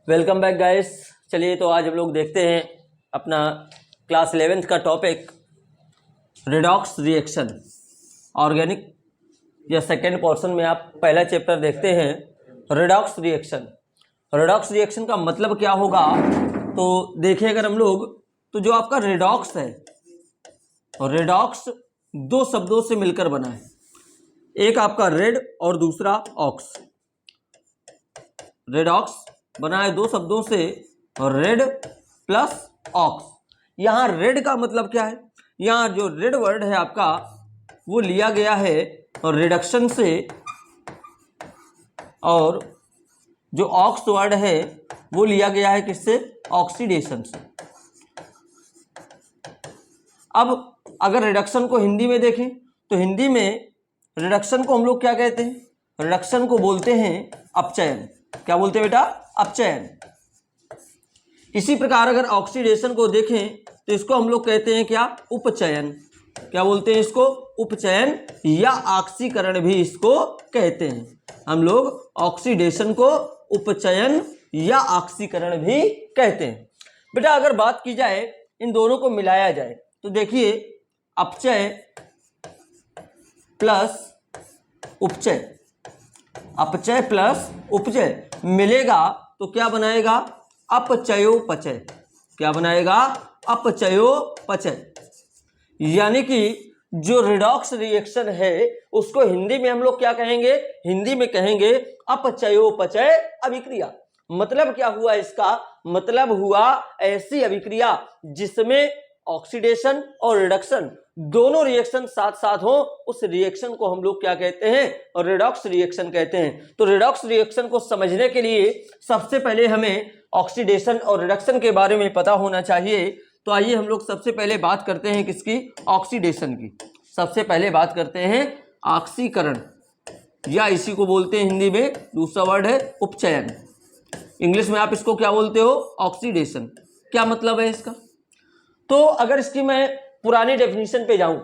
Welcome back guys. चलिए तो आज हम लोग देखते हैं अपना क्लास 11th का टॉपिक रिडॉक्स रिएक्शन ऑर्गेनिक या सेकेंड पोर्शन में आप पहला चैप्टर देखते हैं रिडॉक्स रिएक्शन। रिडॉक्स रिएक्शन का मतलब क्या होगा तो देखिए अगर हम लोग तो जो आपका रिडॉक्स है, रिडॉक्स दो शब्दों से मिलकर बना है, एक आपका रेड और दूसरा ऑक्स। रेडॉक्स बना है दो शब्दों से, रेड प्लस ऑक्स। यहां रेड का मतलब क्या है, यहां जो रेड वर्ड है आपका वो लिया गया है रिडक्शन से, और जो ऑक्स वर्ड है वो लिया गया है किससे, ऑक्सीडेशन से। अब अगर रिडक्शन को हिंदी में देखें तो हिंदी में रिडक्शन को हम लोग क्या कहते हैं, रिडक्शन को बोलते हैं अपचयन। क्या बोलते हैं बेटा, अपचयन। इसी प्रकार अगर ऑक्सीडेशन को देखें तो इसको हम लोग कहते हैं क्या, उपचयन। क्या बोलते हैं इसको, उपचयन या ऑक्सीकरण भी इसको कहते हैं। हम लोग ऑक्सीडेशन को उपचयन या ऑक्सीकरण भी कहते हैं। बेटा अगर बात की जाए इन दोनों को मिलाया जाए तो देखिए अपचय प्लस उपचय, अपचय प्लस उपचय मिलेगा तो क्या बनाएगा, अपचयोपचय। क्या बनाएगा, अपचयोपचय। यानी कि जो रिडॉक्स रिएक्शन है उसको हिंदी में हम लोग क्या कहेंगे, हिंदी में कहेंगे अपचयोपचय अभिक्रिया। मतलब क्या हुआ इसका, मतलब हुआ ऐसी अभिक्रिया जिसमें ऑक्सीडेशन और रिडक्शन दोनों रिएक्शन साथ साथ हो, उस रिएक्शन को हम लोग क्या कहते हैं, और रिडॉक्स रिएक्शन कहते हैं। तो रिडॉक्स रिएक्शन को समझने के लिए सबसे पहले हमें ऑक्सीडेशन और रिडक्शन के बारे में पता होना चाहिए। तो आइए हम लोग सबसे पहले बात करते हैं किसकी, ऑक्सीडेशन की। सबसे पहले बात करते हैं ऑक्सीकरण, या इसी को बोलते हैं हिंदी में दूसरा वर्ड है उपचयन। इंग्लिश में आप इसको क्या बोलते हो, ऑक्सीडेशन। क्या मतलब है इसका, तो अगर इसकी मैं पुरानी डेफिनेशन पे जाऊं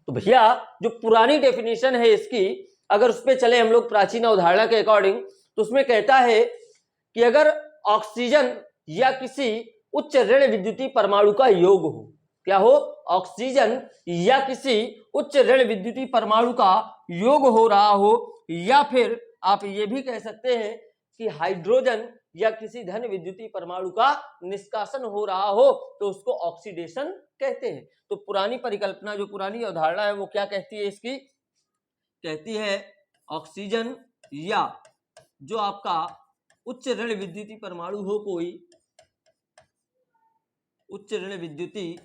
तो भैया जो पुरानी डेफिनेशन है इसकी, अगर उस पे चले हम लोग प्राचीन अवधारणा के अकॉर्डिंग, तो उसमें कहता है कि अगर ऑक्सीजन या किसी उच्च ऋण विद्युतीय परमाणु का योग हो, क्या हो, ऑक्सीजन या किसी उच्च ऋण विद्युतीय परमाणु का योग हो रहा हो, या फिर आप ये भी कह सकते हैं कि हाइड्रोजन या किसी धन विद्युतीय परमाणु का निष्कासन हो रहा हो, तो उसको ऑक्सीडेशन कहते हैं। तो पुरानी परिकल्पना, जो पुरानी अवधारणा है वो क्या कहती है इसकी, कहती है ऑक्सीजन या जो आपका उच्च ऋण विद्युतीय परमाणु हो, कोई उच्च ऋण विद्युतीय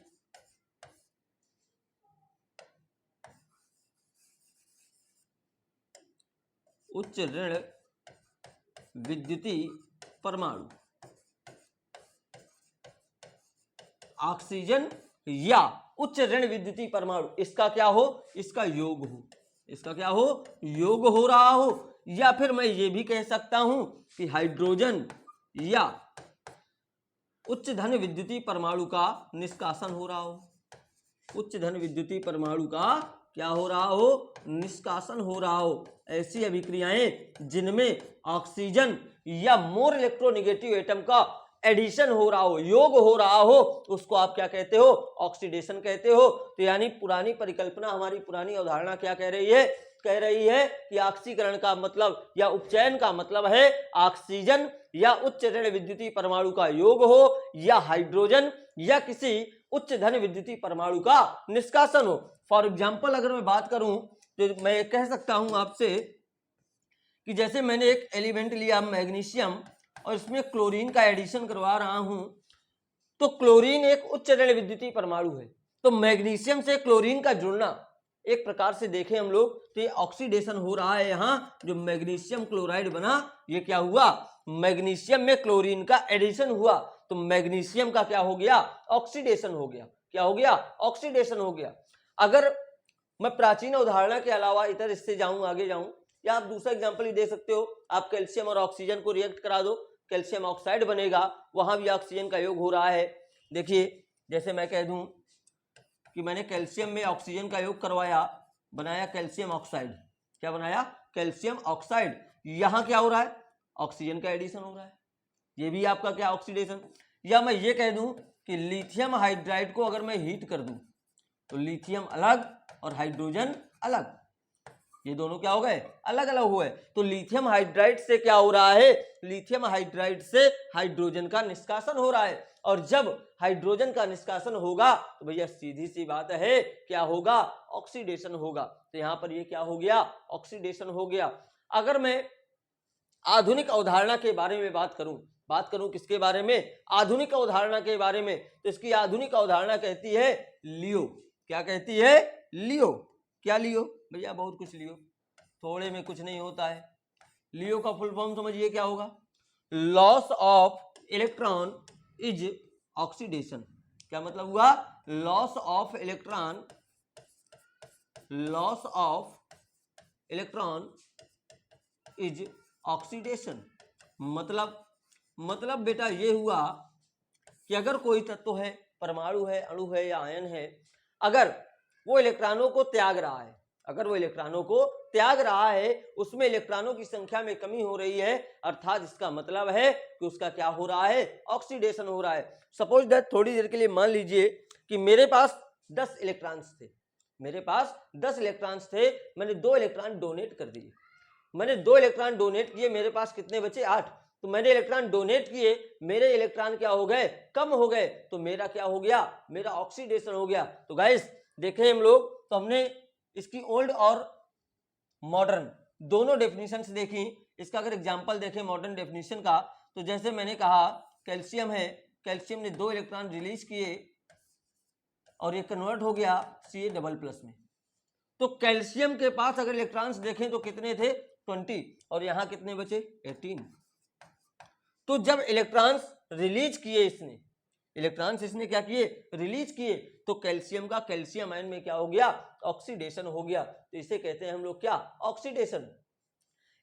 परमाणु, ऑक्सीजन या उच्च ऋण विद्युतीय परमाणु, इसका क्या हो, इसका योग हो, इसका क्या हो, योग हो रहा हो। या फिर मैं ये भी कह सकता हूं कि हाइड्रोजन या उच्च धन विद्युतीय परमाणु का निष्कासन हो रहा हो, उच्च धन विद्युतीय परमाणु का क्या हो रहा हो, निष्कासन हो रहा हो। ऐसी अभिक्रियाएं जिनमें ऑक्सीजन या मोर इलेक्ट्रोनेगेटिव एटम का एडिशन हो रहा हो, योग हो रहा हो, उसको आप क्या कहते हो, ऑक्सीडेशन कहते हो। तो यानी पुरानी परिकल्पना, हमारी पुरानी अवधारणा क्या कह रही है, कह रही है कि ऑक्सीकरण का मतलब या उपचयन का मतलब है ऑक्सीजन या उच्च ऋण विद्युतीय परमाणु का योग हो, या हाइड्रोजन या किसी उच्च धन विद्युतीय परमाणु का निष्कासन हो। फॉर एग्जाम्पल अगर मैं बात करूं तो मैं कह सकता हूं आपसे कि जैसे मैंने एक एलिमेंट लिया मैग्नीशियम और इसमें क्लोरीन का एडिशन करवा रहा हूं, तो क्लोरीन एक उच्च ऋण विद्युतीय परमाणु है, तो मैग्नीशियम से क्लोरीन का जुड़ना, एक प्रकार से देखें हम लोग तो ये ऑक्सीडेशन हो रहा है। यहां जो मैग्नीशियम क्लोराइड बना, ये क्या हुआ, मैग्नीशियम में क्लोरीन का एडिशन हुआ, तो मैग्नीशियम का क्या हो गया, ऑक्सीडेशन हो गया। क्या हो गया, ऑक्सीडेशन हो गया। अगर मैं प्राचीन उदाहरण के अलावा इधर इससे जाऊं, आगे जाऊं, या आप दूसरा एग्जांपल ही दे सकते हो, आप कैल्शियम और ऑक्सीजन को रिएक्ट करा दो, कैल्शियम ऑक्साइड बनेगा, वहां भी ऑक्सीजन का योग हो रहा है। देखिए जैसे मैं कह दूं कि मैंने कैल्शियम में ऑक्सीजन का योग करवाया, बनाया कैल्शियम ऑक्साइड। क्या बनाया, कैल्शियम ऑक्साइड। यहां क्या हो रहा है, ऑक्सीजन का एडिशन हो रहा है। ये भी आपका क्या ऑक्सीडेशन। या मैं ये कह दूं कि लिथियम हाइड्राइड को अगर मैं हीट कर दूं तो लिथियम अलग और हाइड्रोजन अलग, ये दोनों क्या हो गए, अलग अलग हुए। तो लिथियम हाइड्राइड से क्या हो रहा है, लिथियम हाइड्राइड से हाइड्रोजन का निष्कासन हो रहा है, और जब हाइड्रोजन का निष्कासन होगा तो भैया सीधी सी बात है क्या होगा, ऑक्सीडेशन होगा। तो यहां पर ये क्या हो गया, ऑक्सीडेशन हो गया। अगर मैं आधुनिक अवधारणा के बारे में बात करूं किसके बारे में, आधुनिक अवधारणा के बारे में, तो इसकी आधुनिक अवधारणा कहती है लियो। क्या कहती है, लियो। क्या लियो भैया, बहुत कुछ लियो, थोड़े में कुछ नहीं होता है। लियो का फुल फॉर्म समझिए क्या होगा, loss of electron is oxidation. क्या मतलब हुआ, loss of electron, loss of electron is oxidation. मतलब बेटा ये हुआ कि अगर कोई तत्व है, परमाणु है, अणु है या आयन है, अगर वो इलेक्ट्रॉनों को त्याग रहा है, अगर वो इलेक्ट्रॉनों को त्याग रहा है, उसमें इलेक्ट्रॉनों की संख्या में कमी हो रही है, अर्थात इसका मतलब है कि उसका क्या हो रहा है, ऑक्सीडेशन हो रहा है। सपोज दैट, थोड़ी देर के लिए मान लीजिए कि मेरे पास 10 इलेक्ट्रॉन्स थे, मेरे पास 10 इलेक्ट्रॉन्स थे, मैंने 2 इलेक्ट्रॉन डोनेट कर दिए, मैंने 2 इलेक्ट्रॉन डोनेट किए, मेरे पास कितने बचे, 8। तो मैंने इलेक्ट्रॉन डोनेट किए, मेरे इलेक्ट्रॉन क्या हो गए, कम हो गए, तो मेरा क्या हो गया, मेरा ऑक्सीडेशन हो गया। तो गाइस देखें हम लोग, तो हमने इसकी ओल्ड और मॉडर्न दोनों डेफिनेशंस देखी। इसका अगर एग्जांपल देखें मॉडर्न डेफिनेशन का, तो जैसे मैंने कहा कैल्शियम है, कैल्शियम ने 2 इलेक्ट्रॉन रिलीज किए और ये कन्वर्ट हो गया Ca++ में। तो कैल्शियम के पास अगर इलेक्ट्रॉन्स देखें तो कितने थे, 20, और यहां कितने बचे, 18। तो जब इलेक्ट्रॉन्स रिलीज किए इसने, इलेक्ट्रॉन्स इसने क्या किए, रिलीज किए, तो कैल्शियम का कैल्शियम आयन में क्या हो गया, ऑक्सीडेशन हो गया। तो इसे कहते हैं हम लोग क्या, ऑक्सीडेशन।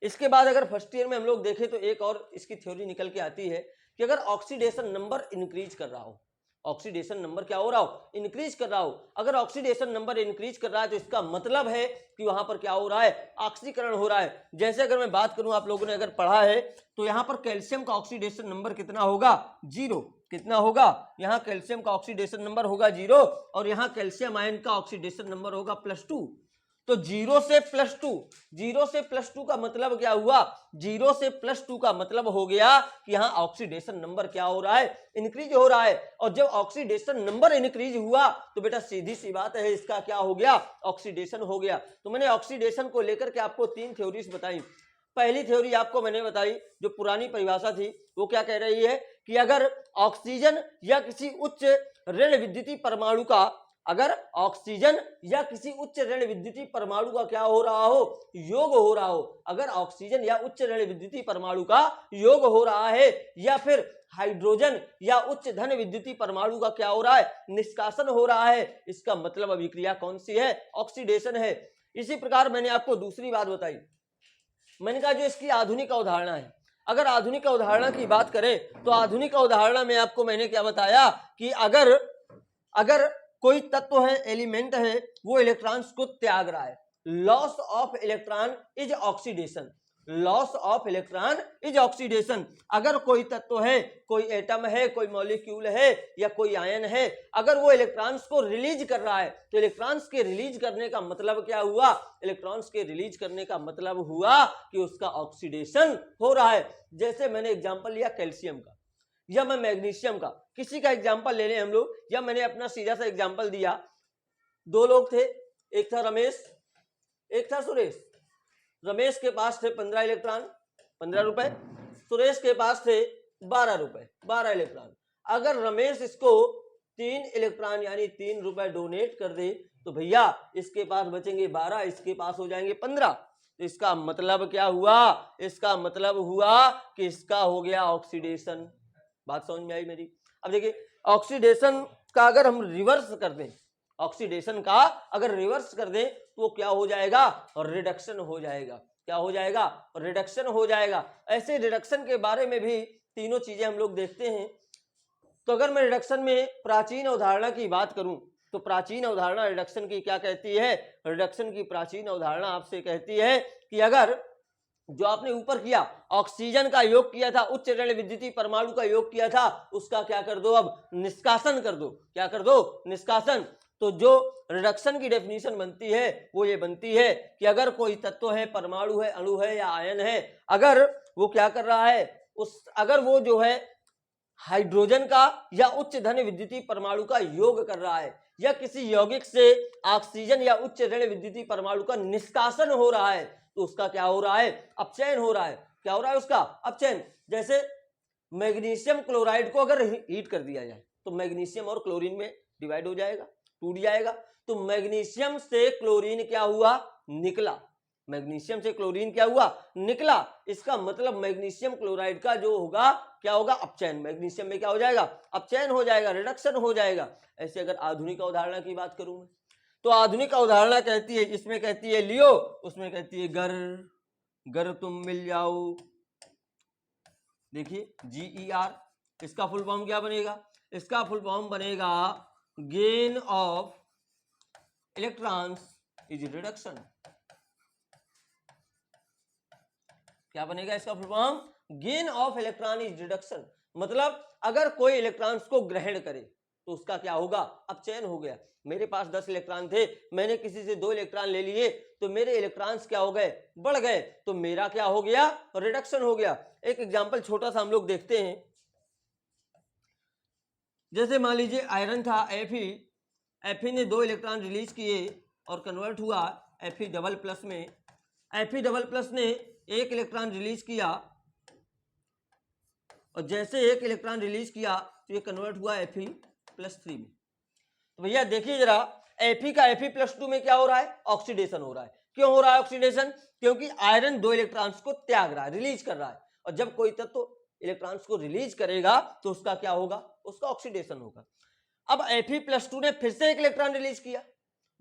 इसके बाद अगर फर्स्ट ईयर में हम लोग देखें तो एक और इसकी थ्योरी निकल के आती है कि अगर ऑक्सीडेशन नंबर इंक्रीज कर रहा हो, ऑक्सीडेशन नंबर क्या हो रहा हो, इंक्रीज कर रहा हो, अगर ऑक्सीडेशन नंबर इंक्रीज कर रहा है तो इसका मतलब है कि वहां पर क्या हो रहा है, ऑक्सीकरण हो रहा है। जैसे अगर मैं बात करूं, आप लोगों ने अगर पढ़ा है तो यहां पर कैल्शियम का ऑक्सीडेशन नंबर कितना होगा, 0। कितना होगा, यहां कैल्शियम का ऑक्सीडेशन नंबर होगा 0, और यहां कैल्शियम आयन का ऑक्सीडेशन नंबर होगा +2। तो 0 से +2, 0 से +2 का मतलब क्या हुआ, 0 से +2 का मतलब हो गया कि यहां ऑक्सीडेशन नंबर क्या हो रहा है, इंक्रीज हो रहा है। और जब ऑक्सीडेशन नंबर इंक्रीज हुआ तो बेटा सीधी सी बात है इसका क्या हो गया, ऑक्सीडेशन हो गया। तो मैंने ऑक्सीडेशन को लेकर के आपको 3 थ्योरीज बताई। पहली थ्योरी आपको मैंने बताई जो पुरानी परिभाषा थी, वो क्या कह रही है कि अगर ऑक्सीजन या किसी उच्च ऋण विद्युतीय परमाणु का, अगर ऑक्सीजन या किसी उच्च ऋण विद्युतीय परमाणु का क्या हो रहा हो, योग हो रहा हो, अगर ऑक्सीजन या उच्च ऋण विद्युतीय परमाणु का योग हो रहा है, या फिर हाइड्रोजन या उच्च धन विद्युतीय परमाणु का क्या हो रहा है, निष्कासन हो रहा है, इसका मतलब अभिक्रिया कौन सी है, ऑक्सीडेशन है। इसी प्रकार मैंने आपको दूसरी बात बताई, मैंने कहा जो इसकी आधुनिक अवधारणा है, अगर आधुनिक अवधारणा की बात करें तो आधुनिक अवधारणा में आपको मैंने क्या बताया कि अगर कोई तत्व है, एलिमेंट है, वो इलेक्ट्रॉन्स को त्याग रहा है, loss of electron is oxidation, loss of electron is oxidation. अगर कोई तत्व है, कोई एटम है, कोई मॉलिक्यूल है या कोई आयन है, अगर वो इलेक्ट्रॉन्स को रिलीज कर रहा है तो इलेक्ट्रॉन्स के रिलीज करने का मतलब क्या हुआ, इलेक्ट्रॉन्स के रिलीज करने का मतलब हुआ कि उसका ऑक्सीडेशन हो रहा है। जैसे मैंने एग्जांपल लिया कैल्शियम का या मैं मैग्नीशियम का, किसी का एग्जांपल ले लें हम लोग, या मैंने अपना सीधा सा एग्जांपल दिया, 2 लोग थे, एक था रमेश, एक था सुरेश। रमेश के पास थे 15 इलेक्ट्रॉन, 15 रुपए, सुरेश के पास थे 12 रुपए, 12 इलेक्ट्रॉन। अगर रमेश इसको 3 इलेक्ट्रॉन यानी 3 रुपए डोनेट कर दे तो भैया इसके पास बचेंगे 12, इसके पास हो जाएंगे 15। तो इसका मतलब क्या हुआ, इसका मतलब हुआ कि इसका हो गया ऑक्सीडेशन। बात समझ में आई मेरी। अब देखिए ऑक्सीडेशन का अगर हम रिवर्स कर दें, ऑक्सीडेशन का अगर रिवर्स कर दें तो क्या हो जाएगा, रिडक्शन हो जाएगा। क्या हो जाएगा, रिडक्शन हो जाएगा। ऐसे रिडक्शन के बारे में भी तीनों चीजें हम लोग देखते हैं। तो अगर मैं रिडक्शन में प्राचीन अवधारणा की बात करूं तो प्राचीन अवधारणा रिडक्शन की क्या कहती है, रिडक्शन की प्राचीन अवधारणा आपसे कहती है कि अगर जो आपने ऊपर किया, ऑक्सीजन का योग किया था, उच्च ऋण विद्युतीय परमाणु का योग किया था, उसका क्या कर दो, अब निष्कासन कर दो। क्या कर दो, निष्कासन। तो जो रिडक्शन की डेफिनेशन बनती है वो ये बनती है कि अगर कोई तत्व है, परमाणु है, अणु है या आयन है, अगर वो क्या कर रहा है, अगर वो जो है हाइड्रोजन का या उच्च धन विद्युतीय परमाणु का योग कर रहा है, या किसी यौगिक से ऑक्सीजन या उच्च ऋण विद्युतीय परमाणु का निष्कासन हो रहा है, तो उसका क्या हो रहा है, अपचयन हो रहा है। क्या हो रहा है, उसका अपचयन। जैसे मैग्नीशियम क्लोराइड को अगर हीट कर दिया जाए तो मैग्नीशियम और क्लोरीन में डिवाइड हो जाएगा, टूट जाएगा। तो मैग्नीशियम से क्लोरीन क्या हुआ, निकला। मैग्नीशियम से क्लोरीन क्या हुआ, निकला। इसका मतलब मैग्नीशियम क्लोराइड का जो होगा क्या होगा, अपचयन। मैग्नीशियम में क्या हो जाएगा, अपचयन हो जाएगा, रिडक्शन हो जाएगा। ऐसे अगर आधुनिक अवधारणा की बात करूं मैं, तो आधुनिक अवधारणा कहती है, इसमें कहती है लियो, उसमें कहती है गर, गर तुम मिल जाओ। देखिए GER, इसका फुल फॉर्म क्या बनेगा, इसका फुल फॉर्म बनेगा gain of electrons is reduction. क्या बनेगा इसका full form, gain of electron is reduction. मतलब अगर कोई इलेक्ट्रॉन्स को ग्रहण करे तो उसका क्या होगा, अपचयन हो गया। मेरे पास 10 इलेक्ट्रॉन थे, मैंने किसी से 2 इलेक्ट्रॉन ले लिए, तो मेरे इलेक्ट्रॉन्स क्या हो गए, बढ़ गए, तो मेरा क्या हो गया, रिडक्शन हो गया। एक एग्जांपल छोटा सा हम लोग देखते हैं। जैसे मान लीजिए आयरन था Fe ने 2 इलेक्ट्रॉन रिलीज किए और कन्वर्ट हुआ Fe डबल प्लस में। Fe डबल प्लस ने 1 इलेक्ट्रॉन रिलीज किया, और जैसे 1 इलेक्ट्रॉन रिलीज किया तो ये कन्वर्ट हुआ Fe+3 में। तो भैया देखिए जरा, Fe का Fe+2 में क्या हो रहा है, ऑक्सीडेशन हो रहा है। क्यों हो रहा है ऑक्सीडेशन, क्योंकि आयरन 2 इलेक्ट्रॉन्स को त्याग रहा है, रिलीज कर रहा है। और जब कोई तत्व इलेक्ट्रॉन्स को रिलीज करेगा तो उसका क्या होगा, उसका ऑक्सीडेशन होगा। अब Fe+2 ने फिर से 1 इलेक्ट्रॉन रिलीज किया,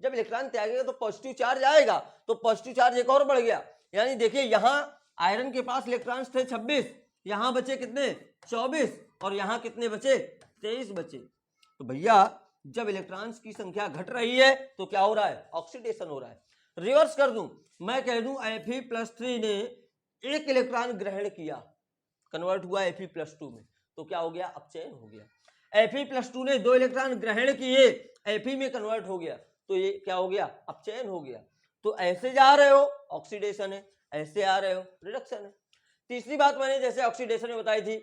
जब इलेक्ट्रॉन त्यागेगा तो पॉजिटिव चार्ज आएगा, तो पॉजिटिव चार्ज एक और बढ़ गया। यानी देखिए यहां आयरन के पास इलेक्ट्रॉन्स थे 26, यहां बचे कितने, 24, और यहां कितने बचे, 23 बचे। तो भैया जब इलेक्ट्रॉन्स की संख्या घट रही है तो क्या हो रहा है, ऑक्सीडेशन हो रहा है। रिवर्स कर दूं, मैं कह दूं Fe+3 ने 1 इलेक्ट्रॉन ग्रहण किया, कन्वर्ट हुआ Fe+2 में, तो क्या हो गया, अपचयन हो गया। Fe+2 ने 2 इलेक्ट्रॉन ग्रहण किए, Fe में कन्वर्ट हो गया, तो ये क्या हो गया, अपचयन हो गया। तो ऐसे जा रहे हो ऑक्सीडेशन है, ऐसे आ रहे हो रिडक्शन है। तीसरी बात मैंने जैसे ऑक्सीडेशन में बताई थी,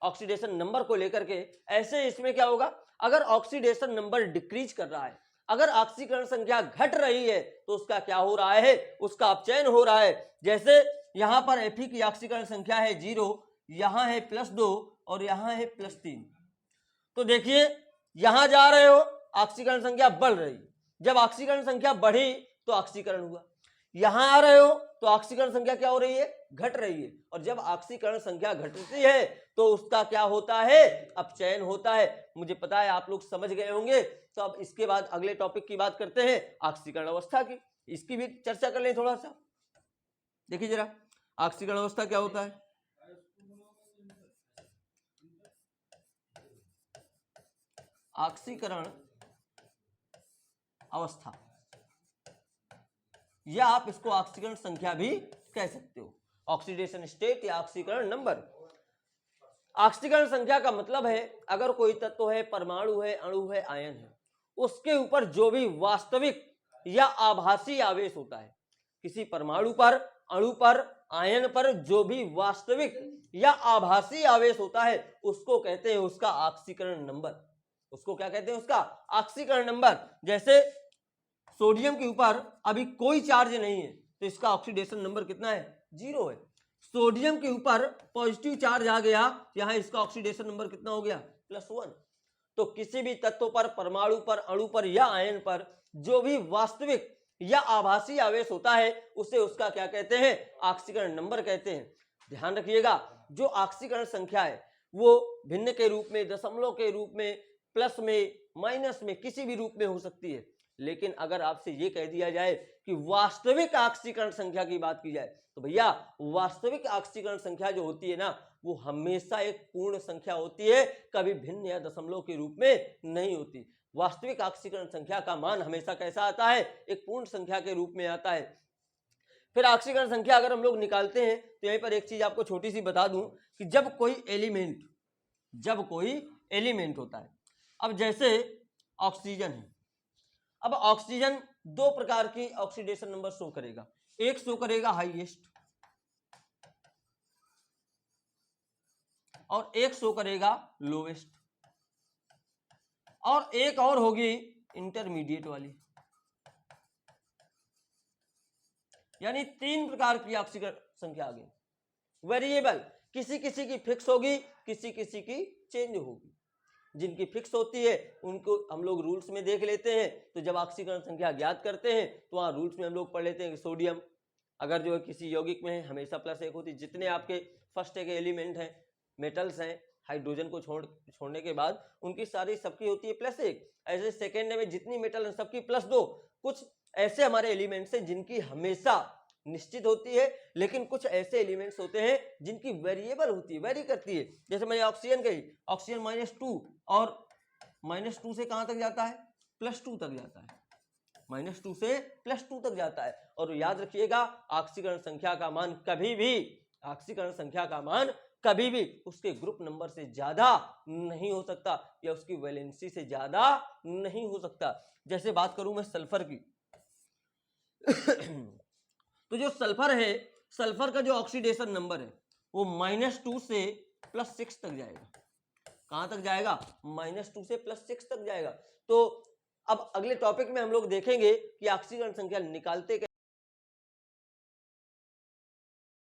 ऑक्सीडेशन नंबर को लेकर के, ऐसे इसमें क्या होगा, अगर ऑक्सीडेशन नंबर डिक्रीज कर रहा है, अगर ऑक्सीकरण संख्या घट रही है तो उसका क्या हो रहा है, उसका अपचयन हो रहा है। जैसे यहां पर Fe की ऑक्सीकरण संख्या है 0, यहां है +2 और यहां है +3। तो देखिए यहां जा रहे हो ऑक्सीकरण संख्या बढ़ रही, जब ऑक्सीकरण संख्या बढ़ी तो ऑक्सीकरण हुआ। यहां आ रहे हो तो ऑक्सीकरण संख्या क्या हो रही है, घट रही है, और जब ऑक्सीकरण संख्या घटती है तो उसका क्या होता है, अपचयन होता है। मुझे पता है आप लोग समझ गए होंगे। तो अब इसके बाद अगले टॉपिक की बात करते हैं, ऑक्सीकरण अवस्था की, इसकी भी चर्चा कर लें थोड़ा सा। देखिए जरा ऑक्सीकरण अवस्था क्या होता है। ऑक्सीकरण अवस्था, या आप इसको ऑक्सीकरण संख्या भी कह सकते हो, ऑक्सीडेशन स्टेट या ऑक्सीकरण नंबर। ऑक्सीकरण संख्या का मतलब है अगर कोई तत्व है, परमाणु है, अणु है, आयन है, उसके ऊपर जो भी वास्तविक या आभासी आवेश होता है, किसी परमाणु पर, अणु पर, आयन पर जो भी वास्तविक या आभासी आवेश होता है उसको कहते हैं उसका ऑक्सीकरण नंबर। उसको क्या कहते हैं, उसका ऑक्सीकरण नंबर। जैसे सोडियम के ऊपर अभी कोई चार्ज नहीं है तो इसका ऑक्सीडेशन नंबर कितना है, 0 है। सोडियम के ऊपर पॉजिटिव चार्ज आ गया, यहां इसका ऑक्सीडेशन नंबर कितना हो गया, +1। तो किसी भी तत्व पर, परमाणु पर, अणु पर या आयन पर जो भी वास्तविक या आभासी आवेश होता है उसे उसका क्या कहते हैं, ऑक्सीकरण नंबर कहते हैं। ध्यान रखिएगा, जो ऑक्सीकरण संख्या है वो भिन्न के रूप में, दशमलव के रूप में, प्लस में, माइनस में, किसी भी रूप में हो सकती है। लेकिन अगर आपसे ये कह दिया जाए कि वास्तविक ऑक्सीकरण संख्या की बात की जाए तो भैया वास्तविक ऑक्सीकरण संख्या जो होती है ना वो हमेशा एक पूर्ण संख्या होती है, कभी भिन्न या दशमलव के रूप में नहीं होती। वास्तविक ऑक्सीकरण संख्या का मान हमेशा कैसा आता है, एक पूर्ण संख्या के रूप में आता है। फिर ऑक्सीकरण संख्या अगर हम लोग निकालते हैं तो यहीं पर एक चीज आपको छोटी सी बता दूं कि जब कोई एलिमेंट होता है, अब जैसे ऑक्सीजन है, अब ऑक्सीजन दो प्रकार की ऑक्सीडेशन नंबर शो करेगा, एक शो करेगा हाईएस्ट और एक शो करेगा लोवेस्ट, और एक और होगी इंटरमीडिएट वाली। यानी तीन प्रकार की ऑक्सीकरण संख्या आ गई। वेरिएबल किसी किसी की फिक्स होगी, किसी किसी की चेंज होगी। जिनकी फिक्स होती है उनको हम लोग रूल्स में देख लेते हैं, तो जब ऑक्सीकरण संख्या ज्ञात करते हैं तो वहां रूल्स में हम लोग पढ़ लेते हैं कि सोडियम अगर जो है किसी यौगिक में है हमेशा +1 होती है। जितने आपके फर्स्ट के एलिमेंट हैं, मेटल्स हैं, हाइड्रोजन को छोड़ने के बाद उनकी सारी सबकी होती है +1। ऐसे सेकेंड में जितनी मेटल है सबकी +2। कुछ ऐसे हमारे एलिमेंट्स हैं जिनकी हमेशा निश्चित होती है, लेकिन कुछ ऐसे एलिमेंट्स होते हैं जिनकी वेरिएबल होती है, वेरी करती है। जैसे मैंने ऑक्सीजन कही, ऑक्सीजन -2 और -2 से कहां तक जाता है, +2 तक जाता है, -2 से +2 तक जाता है। और याद रखिएगा ऑक्सीकरण संख्या का मान कभी भी उसके ग्रुप नंबर से ज्यादा नहीं हो सकता या उसकी वैलेंसी से ज्यादा नहीं हो सकता। जैसे बात करूं मैं सल्फर की तो जो सल्फर है, सल्फर का जो ऑक्सीडेशन नंबर है वो -2 से +6 तक जाएगा। कहां तक जाएगा, -2 से +6 तक जाएगा। तो अब अगले टॉपिक में हम लोग देखेंगे कि ऑक्सीकरण संख्या निकालते